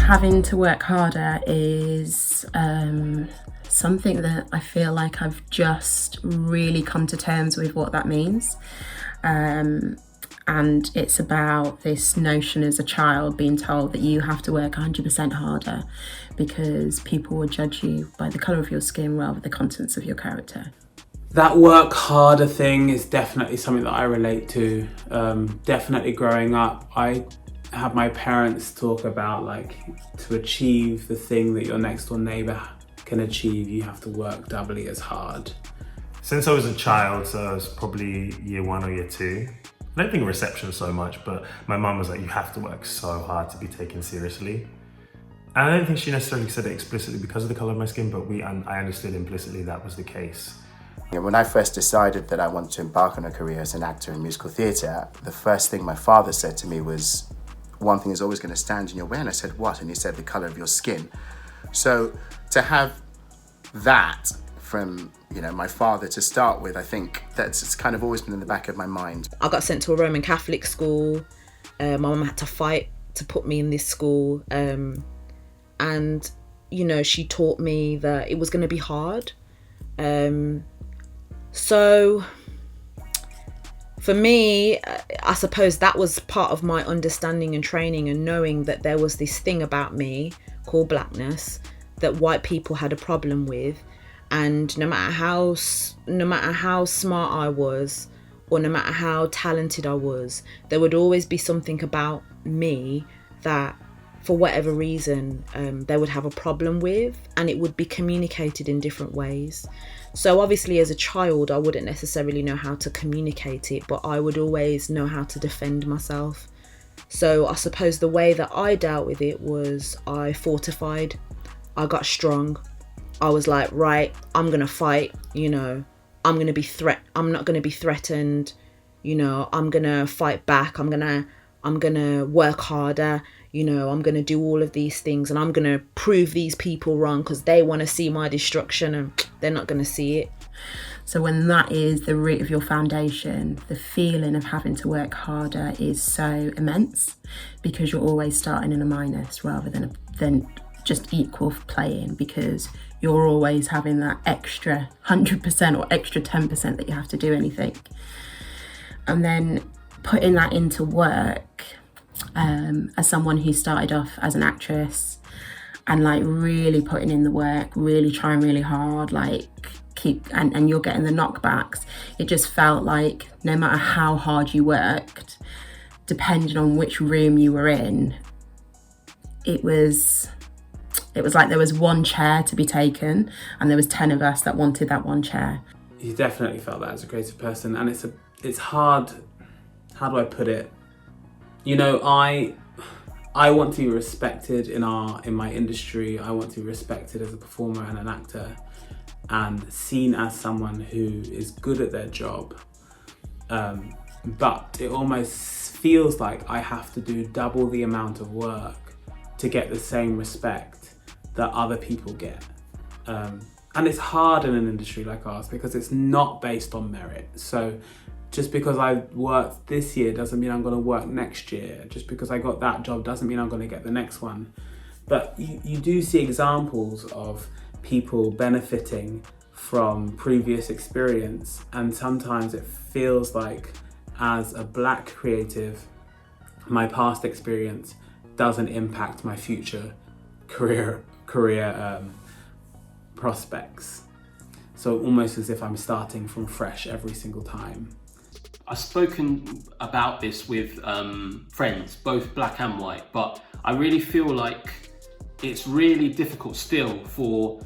having to work harder is something that I feel like I've just really come to terms with what that means. And it's about this notion as a child being told that you have to work 100% harder because people will judge you by the colour of your skin rather than the contents of your character. That work harder thing is definitely something that I relate to. Definitely growing up, I had my parents talk about, like, to achieve the thing that your next door neighbour can achieve, you have to work doubly as hard. Since I was a child, so I was probably year 1 or year 2, I don't think reception so much, but my mum was like, you have to work so hard to be taken seriously. And I don't think she necessarily said it explicitly because of the colour of my skin, but I understood implicitly that was the case. When I first decided that I wanted to embark on a career as an actor in musical theatre, the first thing my father said to me was, one thing is always going to stand in your way. And I said, what? And he said, the colour of your skin. So to have that from, my father to start with, I think it's kind of always been in the back of my mind. I got sent to a Roman Catholic school. My mum had to fight to put me in this school. And, she taught me that it was going to be hard. So for me, I suppose that was part of my understanding and training and knowing that there was this thing about me called blackness that white people had a problem with. And no matter how smart I was, or no matter how talented I was, there would always be something about me that, for whatever reason, they would have a problem with, and it would be communicated in different ways. So obviously as a child, I wouldn't necessarily know how to communicate it, but I would always know how to defend myself. So I suppose the way that I dealt with it was I fortified, I got strong. I was like, right, I'm gonna fight, I'm not gonna be threatened, I'm gonna fight back, I'm gonna work harder, I'm gonna do all of these things, and I'm gonna prove these people wrong because they want to see my destruction and they're not gonna see it. So when that is the root of your foundation, the feeling of having to work harder is so immense because you're always starting in a minus rather than just equal playing, because you're always having that extra 100% or extra 10% that you have to do anything. And then putting that into work, as someone who started off as an actress and like really putting in the work, really trying really hard, like and you're getting the knockbacks, it just felt like no matter how hard you worked, depending on which room you were in, it was like there was one chair to be taken and there was 10 of us that wanted that one chair. You definitely felt that as a creative person, and it's hard. How do I put it? I want to be respected in my industry. I want to be respected as a performer and an actor, and seen as someone who is good at their job. But it almost feels like I have to do double the amount of work to get the same respect that other people get. And it's hard in an industry like ours because it's not based on merit. So just because I worked this year doesn't mean I'm going to work next year. Just because I got that job doesn't mean I'm going to get the next one. But you do see examples of people benefiting from previous experience, and sometimes it feels like, as a black creative, my past experience doesn't impact my future career prospects. So almost as if I'm starting from fresh every single time. I've spoken about this with friends, both black and white, but I really feel like it's really difficult still for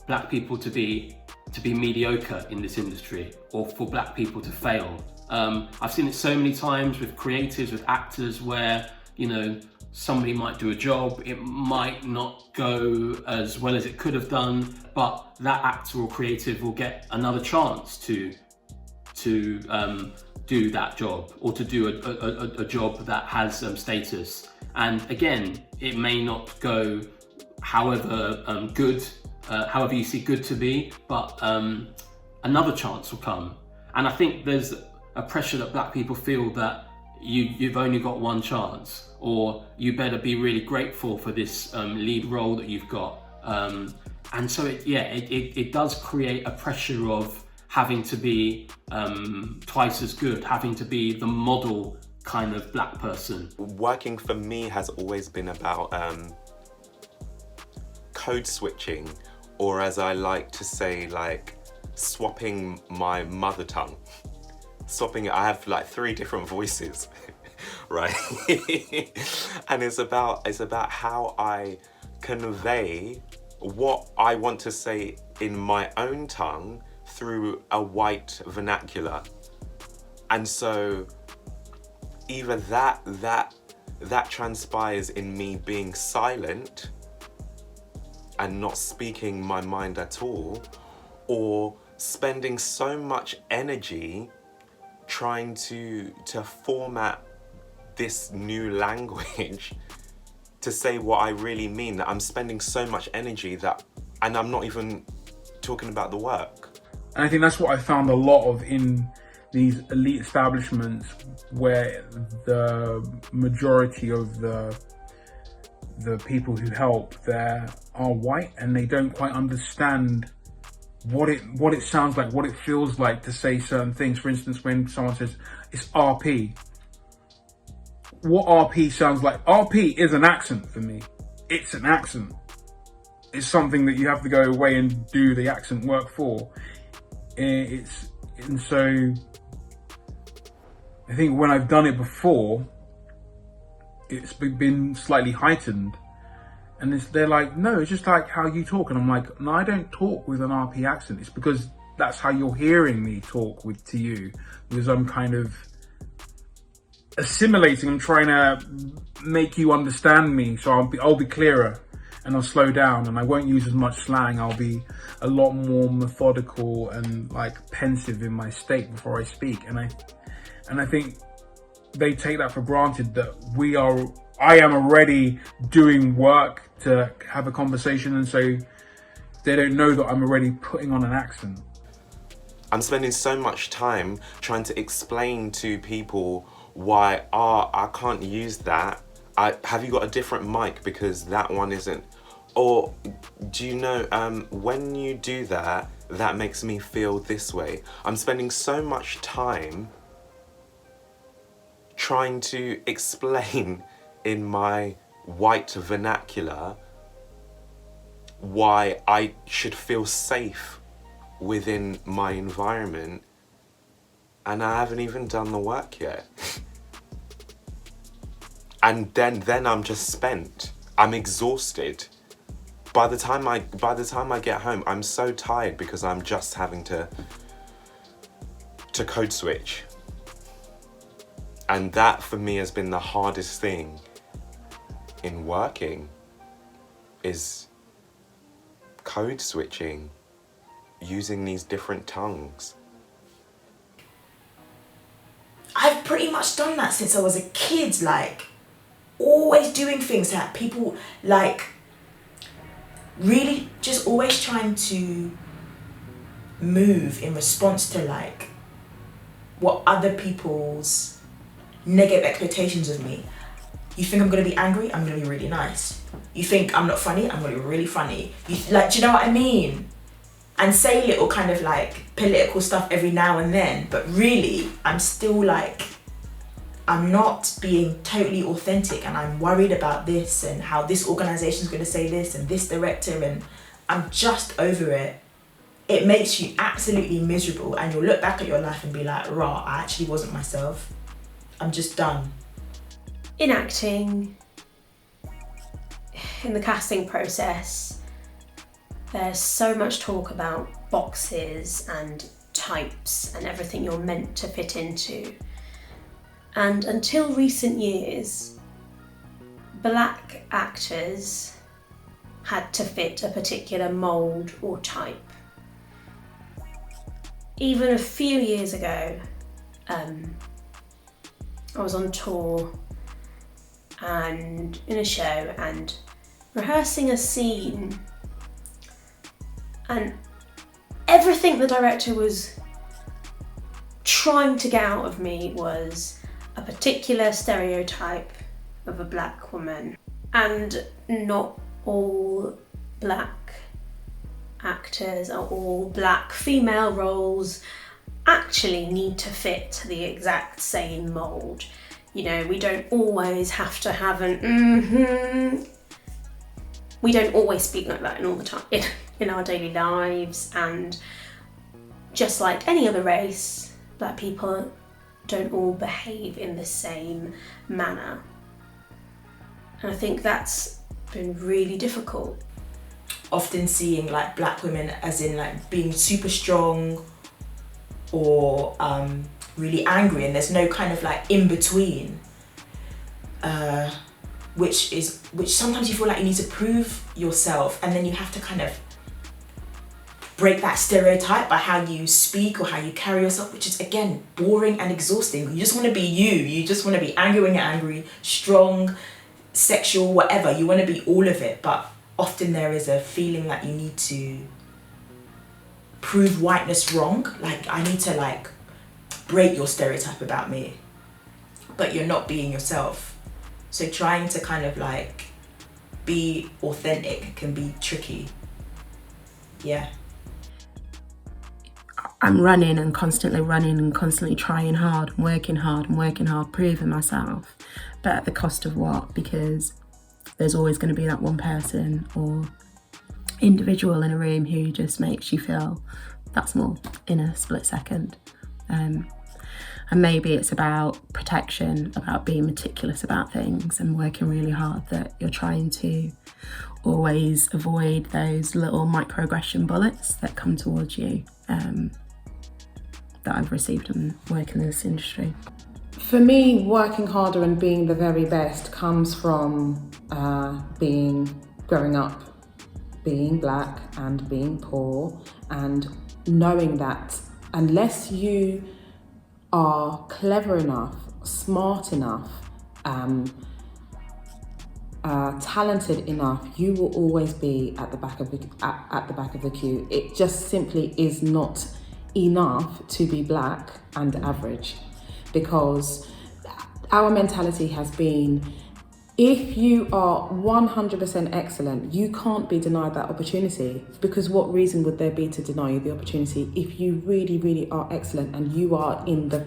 black people to be mediocre in this industry, or for black people to fail. I've seen it so many times with creatives, with actors, where somebody might do a job, it might not go as well as it could have done, but that actor or creative will get another chance to do that job, or to do a job that has status. And again, it may not go however good, however you see good to be, but another chance will come. And I think there's a pressure that black people feel that you've only got one chance, or you better be really grateful for this lead role that you've got. And so it does create a pressure of having to be twice as good, having to be the model kind of black person. Working for me has always been about code switching, or as I like to say, like swapping my mother tongue. I have like 3 different voices, right? And it's about how I convey what I want to say in my own tongue through a white vernacular. And so either that transpires in me being silent and not speaking my mind at all, or spending so much energy trying to format this new language to say what I really mean, that I'm spending so much energy and I'm not even talking about the work. And I think that's what I found a lot of in these elite establishments, where the majority of the people who help there are white, and they don't quite understand what it sounds like, what it feels like to say certain things. For instance, when someone says it's RP, what RP sounds like. RP is an accent for me. It's an accent. It's something that you have to go away and do the accent work for. And so I think when I've done it before, it's been slightly heightened. And they're like, no, it's just like how you talk. And I'm like, no, I don't talk with an RP accent. It's because that's how you're hearing me talk to you. Because I'm kind of assimilating. I'm trying to make you understand me. So I'll be clearer, and I'll slow down, and I won't use as much slang. I'll be a lot more methodical and like pensive in my state before I speak. And I think they take that for granted, that I am already doing work to have a conversation, and so they don't know that I'm already putting on an accent. I'm spending so much time trying to explain to people why I can't use that. Have you got a different mic because that one isn't? Or do you know, when you do that, that makes me feel this way. I'm spending so much time trying to explain in my white vernacular why I should feel safe within my environment, and I haven't even done the work yet. And then I'm just spent. I'm exhausted. By the time I get home, I'm so tired because I'm just having to code switch. And that for me has been the hardest thing in working, is code switching, using these different tongues. I've pretty much done that since I was a kid, like always doing things that people like, really just always trying to move in response to like what other people's negative expectations of me. You think I'm gonna be angry? I'm gonna be really nice. You think I'm not funny? I'm gonna be really funny. Do you know what I mean? And say little kind of like political stuff every now and then, but really I'm still like, I'm not being totally authentic, and I'm worried about this and how this organization's gonna say this and this director, and I'm just over it. It makes you absolutely miserable, and you'll look back at your life and be like, rah, I actually wasn't myself. I'm just done. In acting, in the casting process, there's so much talk about boxes and types and everything you're meant to fit into. And until recent years, black actors had to fit a particular mould or type. Even a few years ago, I was on tour and in a show and rehearsing a scene, and everything the director was trying to get out of me was, a particular stereotype of a black woman, and not all black actors or all black female roles actually need to fit the exact same mould. You know, we don't always have to have an we don't always speak like that in all the time in our daily lives, and just like any other race, black people don't all behave in the same manner. And I think that's been really difficult. Often seeing like black women as in like being super strong or really angry, and there's no kind of like in between, which sometimes you feel like you need to prove yourself, and then you have to kind of break that stereotype by how you speak or how you carry yourself, which is again boring and exhausting. You just want to be you just want to be angry when you're angry, strong, sexual, whatever. You want to be all of it, but often there is a feeling that you need to prove whiteness wrong. Like, I need to like break your stereotype about me, but you're not being yourself. So trying to kind of like be authentic can be tricky. Yeah. I'm running and constantly trying hard and working hard, proving myself. But at the cost of what? Because there's always going to be that one person or individual in a room who just makes you feel that small in a split second. And maybe it's about protection, about being meticulous about things and working really hard, that you're trying to always avoid those little microaggression bullets that come towards you, that I've received in working in this industry. For me, working harder and being the very best comes from growing up, being black and being poor, and knowing that unless you are clever enough, smart enough, talented enough, you will always be at the back of the queue. It just simply is not enough to be black and average, because our mentality has been, if you are 100% excellent, you can't be denied that opportunity, because what reason would there be to deny you the opportunity if you really, really are excellent and you are in the,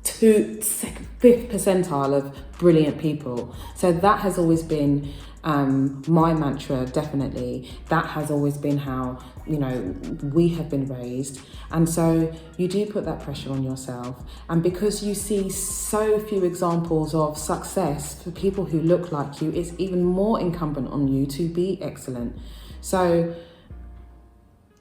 5th percentile of brilliant people. So that has always been my mantra, definitely. That has always been how, we have been raised. And so you do put that pressure on yourself. And because you see so few examples of success for people who look like you, it's even more incumbent on you to be excellent. So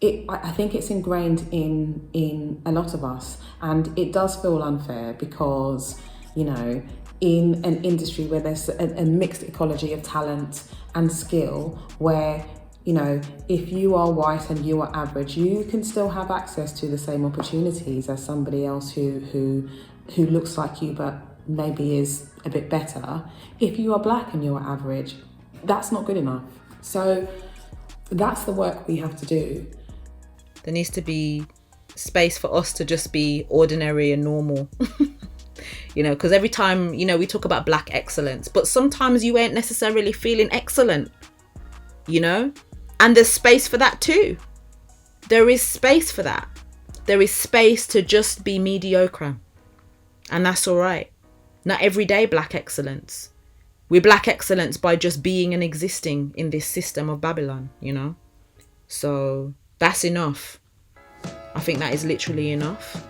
I think it's ingrained in a lot of us, and it does feel unfair because, in an industry where there's a mixed ecology of talent and skill, where, if you are white and you are average, you can still have access to the same opportunities as somebody else who looks like you but maybe is a bit better. If you are black and you are average, that's not good enough. So that's the work we have to do. There needs to be space for us to just be ordinary and normal. Because every time, we talk about black excellence, but sometimes you ain't necessarily feeling excellent, and there's space for that too. There is space for that. There is space to just be mediocre, and that's all right. Not everyday black excellence. We're black excellence by just being and existing in this system of Babylon, So that's enough. I think that is literally enough.